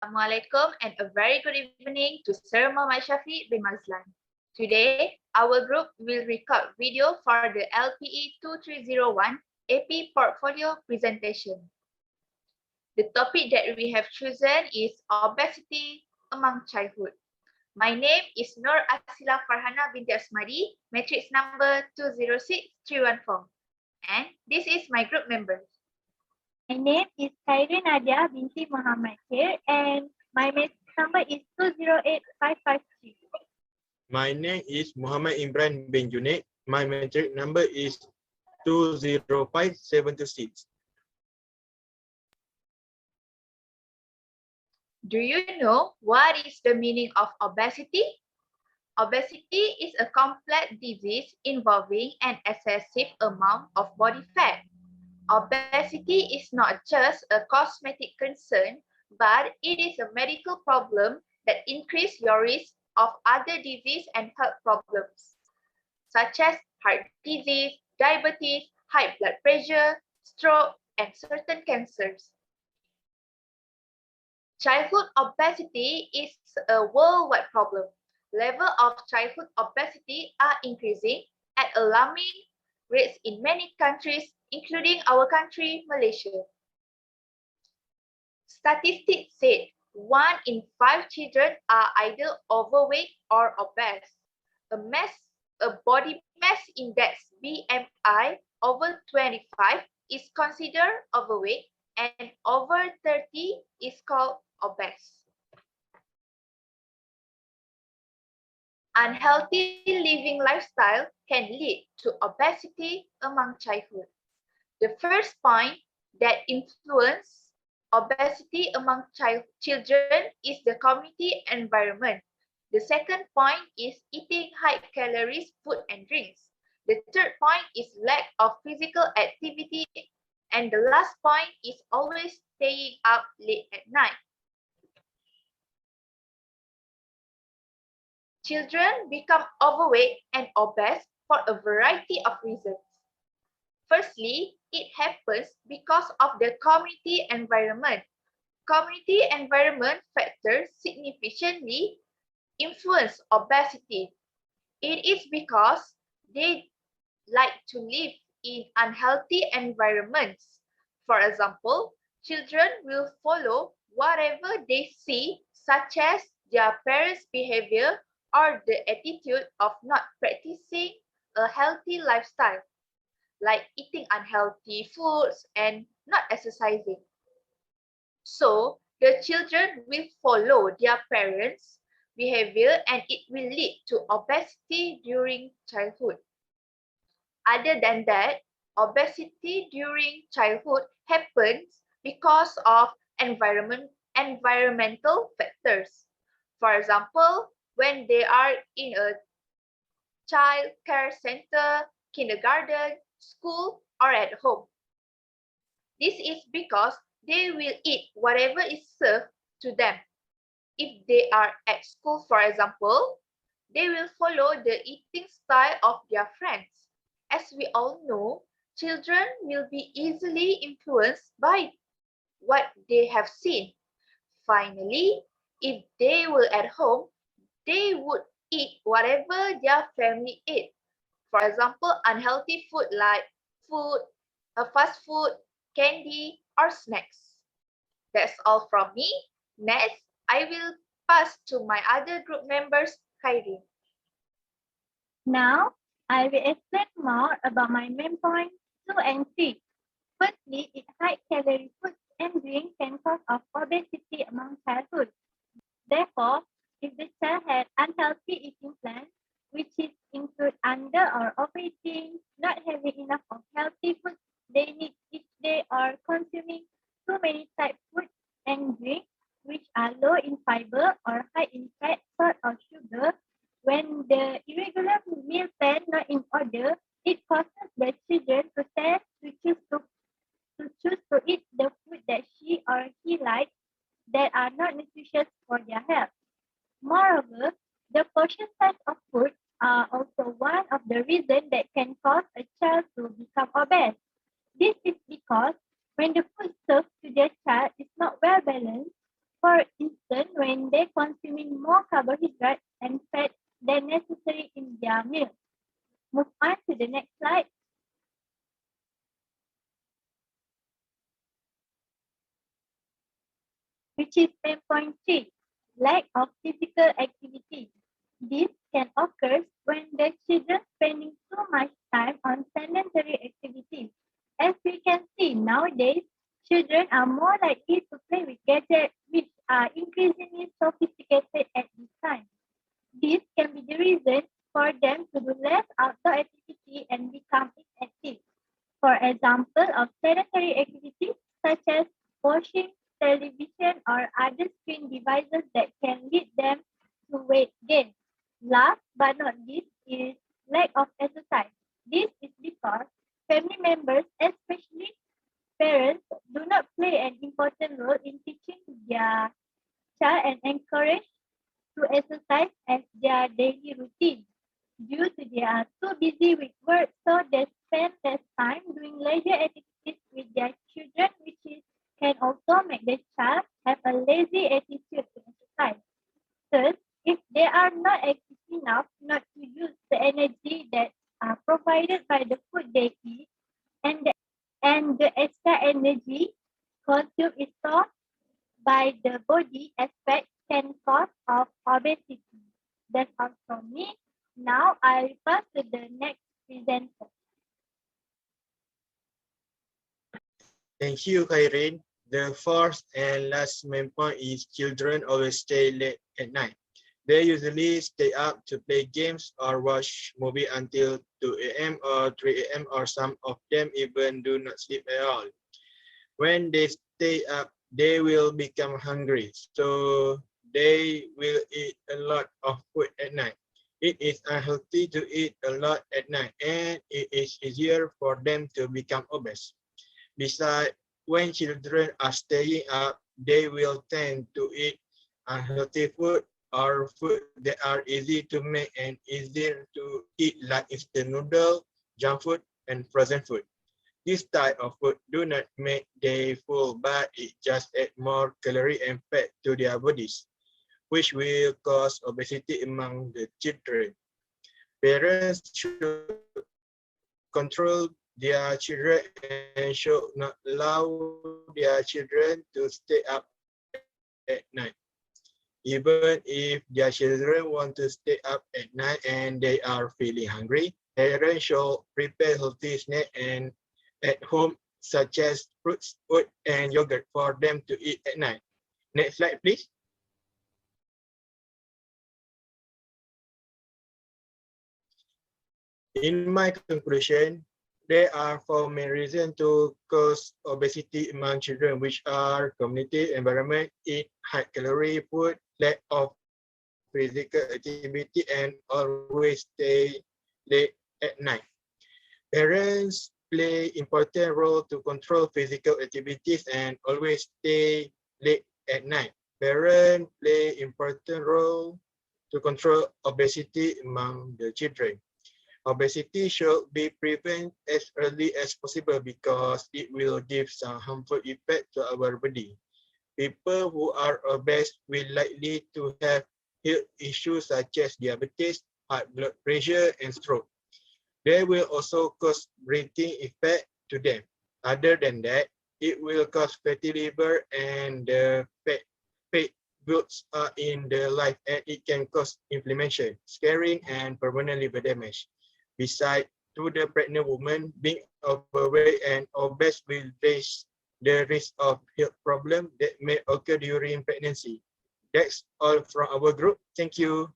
Assalamualaikum and a very good evening to Sir Muhammad Shafiq bin Mazlan. Today, our group will record video for the LPE2301 AP portfolio presentation. The topic that we have chosen is obesity among childhood. My name is Nur ASILAH FARHANAH binti ASMADI, matrix number 206314. And this is my group members. My name is Khairin Nadiah binti MOHAMED KHIR and my matrix number is 208553. My name is Muhammad IMRAN bin JUNIT. My matrix number is 205726. Do you know what is the meaning of obesity? Obesity is a complex disease involving an excessive amount of body fat. Obesity is not just a cosmetic concern, but it is a medical problem that increases your risk of other disease and health problems, such as heart disease, diabetes, high blood pressure, stroke, and certain cancers. Childhood obesity is a worldwide problem. Levels of childhood obesity are increasing at alarming rates in many countries, including our country, Malaysia. Statistics said 1 in 5 children are either overweight or obese. A body mass index BMI over 25 is considered overweight, and over 30 is called obese. Unhealthy living lifestyle can lead to obesity among childhood. The first point that influences obesity among children is the community environment. The second point is eating high calories food and drinks. The third point is lack of physical activity. And the last point is always staying up late at night. Children become overweight and obese for a variety of reasons. Firstly, it happens because of the community environment. Community environment factors significantly influence obesity. It is because they like to live in unhealthy environments. For example, children will follow whatever they see, such as their parents' behavior or the attitude of not practicing a healthy lifestyle, like eating unhealthy foods and not exercising. So, the children will follow their parents' behavior and it will lead to obesity during childhood. Other than that, obesity during childhood happens because of environmental factors. For example, when they are in a child care center, kindergarten, school, or at home. This is because they will eat whatever is served to them. If they are at school, for example, they will follow the eating style of their friends. As we all know, children will be easily influenced by what they have seen. Finally, if they were at home, they would eat whatever their family ate. For example, unhealthy food like fast food, candy, or snacks. That's all from me. Next, I will pass to my other group members, Khairin. Now, I will explain more about my main points 2 and 3. Firstly, high calorie foods and drinks can cause of obesity among childhood. Therefore, if the child had unhealthy eating plans, which is include under or overeating, not having enough of healthy foods they need each day, or consuming too many type food and drinks which are low in fiber or high in fat, salt, or sugar, when the irregular meal plan not in order, it causes the children to tend to choose to eat the food that she or he likes that are not nutritious for their health. Moreover, the portion size of food are also one of the reasons that can cause a child to become obese. This is because when the food served to their child is not well balanced, for instance, often when they're consuming more carbohydrates and fat than necessary in their meal. Move on to the next slide. Which is 10.3, lack of physical activity. This can occur when the children spending too much time on sedentary activities. As we can see nowadays, children are more likely to play with gadgets which are increasingly sophisticated at this time. This can be the reason for them to do less outdoor activity and become inactive. For example of sedentary activities such as watching television or other screen devices that can lead them to weight gain. Last but not least is lack of exercise. This is because family members, especially parents, do not play an important role in teaching their child and encourage to exercise as their daily routine. Due to they are too busy with work, so they spend less time doing leisure activities with their children, which can also make the child have a lazy attitude to exercise. Third, if they are not active enough not to use the energy that are provided by the food they eat, and the extra energy consumed is stored by the body aspect can cause of obesity. That's all from me. Now I pass to the next presenter. Thank you, Khairin. The fourth and last main point is children always stay late at night. They usually stay up to play games or watch movie until 2 a.m. or 3 a.m. or some of them even do not sleep at all. When they stay up, they will become hungry, so they will eat a lot of food at night. It is unhealthy to eat a lot at night, and it is easier for them to become obese. Besides, when children are staying up, they will tend to eat unhealthy food or food that are easy to make and easier to eat, like instant noodle, junk food, and frozen food. This type of food do not make them full, but it just adds more calorie and fat to their bodies, which will cause obesity among the children. Parents should control their children and should not allow their children to stay up at night. Even if their children want to stay up at night and they are feeling hungry, parents should prepare healthy snacks and at home, such as fruits, food, and yogurt for them to eat at night. Next slide, please. In my conclusion, there are four main reasons to cause obesity among children, which are community environment, eat high-calorie food, lack of physical activity, and always stay late at night. Parents play important role to control physical activities and always stay late at night. Parents play important role to control obesity among the children. Obesity should be prevented as early as possible because it will give some harmful effect to our body. People who are obese will likely to have health issues such as diabetes, high blood pressure, and stroke. They will also cause breathing effect to them. Other than that, it will cause fatty liver and the fat builds in the life, and it can cause inflammation, scarring, and permanent liver damage. Besides, to the pregnant woman, being overweight and obese will raise the risk of health problems that may occur during pregnancy. That's all from our group. Thank you.